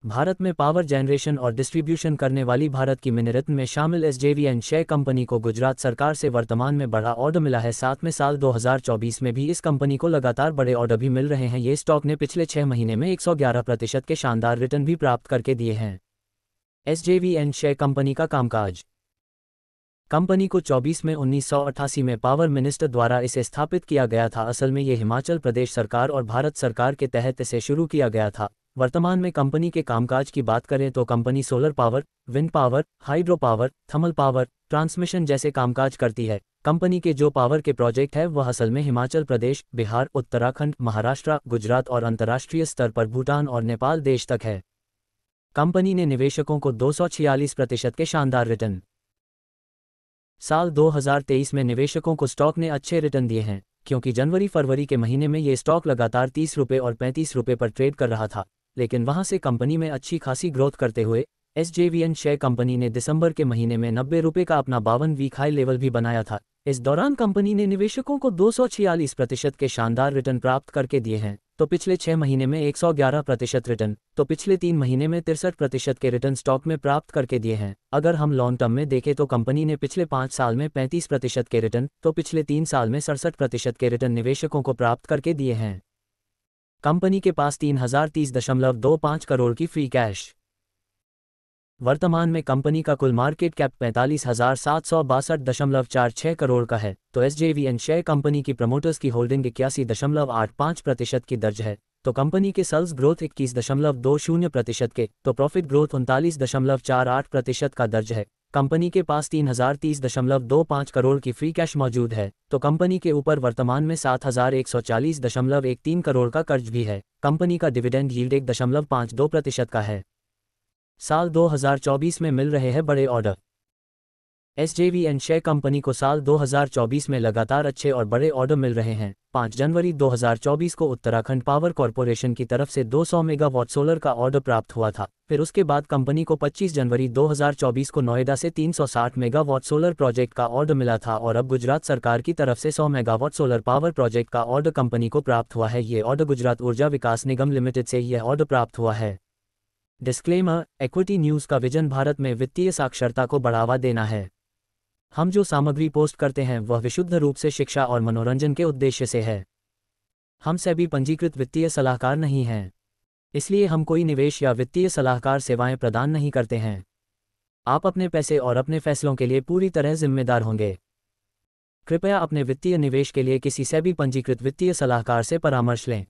भारत में power generation और distribution करने वाली भारत की मिनीरत्न में शामिल एसजेवीएन शेयर कंपनी को गुजरात सरकार से वर्तमान में बड़ा ऑर्डर मिला है। साथ में साल 2024 में भी इस कंपनी को लगातार बड़े ऑर्डर भी मिल रहे हैं। ये स्टॉक ने पिछले 6 महीने में 111% के शानदार रिटर्न भी प्राप्त करके दिए हैं। एसजेवीएन शेयर कंपनी का कामकाज। कंपनी को 24 में 1988 में पावर मिनिस्टर द्वारा इसे स्थापित किया गया था। असल में ये हिमाचल प्रदेश सरकार और भारत सरकार के तहत इसे शुरू किया गया था। वर्तमान में कंपनी के कामकाज की बात करें तो company solar power, wind power, hydro power, thermal power, transmission जैसे कामकाज करती है। कंपनी के जो पावर के प्रोजेक्ट है वह असल में हिमाचल प्रदेश, बिहार, उत्तराखंड, महाराष्ट्र, गुजरात और अंतर्राष्ट्रीय स्तर पर भूटान और नेपाल देश तक है। कंपनी ने निवेशकों को 246% के शानदार रिटर्न। साल 2023 में निवेशकों को स्टॉक ने अच्छे रिटर्न दिए हैं, क्योंकि जनवरी-फरवरी के महीने में ये स्टॉक लगातार 30 रुपये और 35 रुपये पर ट्रेड कर रहा था, लेकिन वहां से कंपनी में अच्छी खासी ग्रोथ करते हुए एसजेवीएन शेयर कंपनी ने दिसंबर के महीने में 90 रुपये का अपना 52 वीक हाई लेवल भी बनाया था। इस दौरान कंपनी ने निवेशकों को 246% के शानदार रिटर्न प्राप्त करके दिए हैं। तो पिछले 6 महीने में 111% रिटर्न, तो पिछले 3 महीने में 63% के रिटर्न स्टॉक में प्राप्त करके दिए हैं। अगर हम लॉन्ग टर्म में देखें तो कंपनी ने पिछले 5 साल में 35% के रिटर्न, तो पिछले 3 साल में 67% के रिटर्न निवेशकों को प्राप्त करके दिए हैं। कंपनी के पास 3030.25 करोड़ की फ्री कैश। वर्तमान में कंपनी का कुल मार्केट कैप 45,762.46 करोड़ का है। तो एसजेवीएन शेयर कंपनी की प्रमोटर्स की होल्डिंग 81.85% की दर्ज है। तो कंपनी के सेल्स ग्रोथ 21.20% के, तो प्रॉफिट ग्रोथ 39.48% का दर्ज है। कंपनी के पास 3030.25 करोड़ की फ्री कैश मौजूद है। तो कंपनी के ऊपर वर्तमान में 7140.13 करोड़ का कर्ज भी है। कंपनी का डिविडेंड यील्ड 1.52% का है। साल 2024 में मिल रहे हैं बड़े ऑर्डर। एसजेवीएन शेयर कंपनी को साल 2024 में लगातार अच्छे और बड़े ऑर्डर मिल रहे हैं। 5 जनवरी 2024 को उत्तराखंड पावर कॉरपोरेशन की तरफ से 200 मेगावाट सोलर का ऑर्डर प्राप्त हुआ था। फिर उसके बाद कंपनी को 25 जनवरी 2024 को नोएडा से 360 मेगावाट सोलर प्रोजेक्ट का ऑर्डर मिला था और अब गुजरात सरकार की तरफ से 100 मेगावाट सोलर पावर प्रोजेक्ट का ऑर्डर कंपनी को प्राप्त हुआ है। ये ऑर्डर गुजरात ऊर्जा विकास निगम लिमिटेड से यह ऑर्डर प्राप्त हुआ है। डिस्क्लेमर, इक्विटी न्यूज़ का विजन भारत में वित्तीय साक्षरता को बढ़ावा देना है। हम जो सामग्री पोस्ट करते हैं वह विशुद्ध रूप से शिक्षा और मनोरंजन के उद्देश्य से है। हम सेबी पंजीकृत वित्तीय सलाहकार नहीं हैं, इसलिए हम कोई निवेश या वित्तीय सलाहकार सेवाएं प्रदान नहीं करते हैं। आप अपने पैसे और अपने फैसलों के लिए पूरी तरह जिम्मेदार होंगे। कृपया अपने वित्तीय निवेश के लिए किसी सेबी पंजीकृत वित्तीय सलाहकार से परामर्श लें।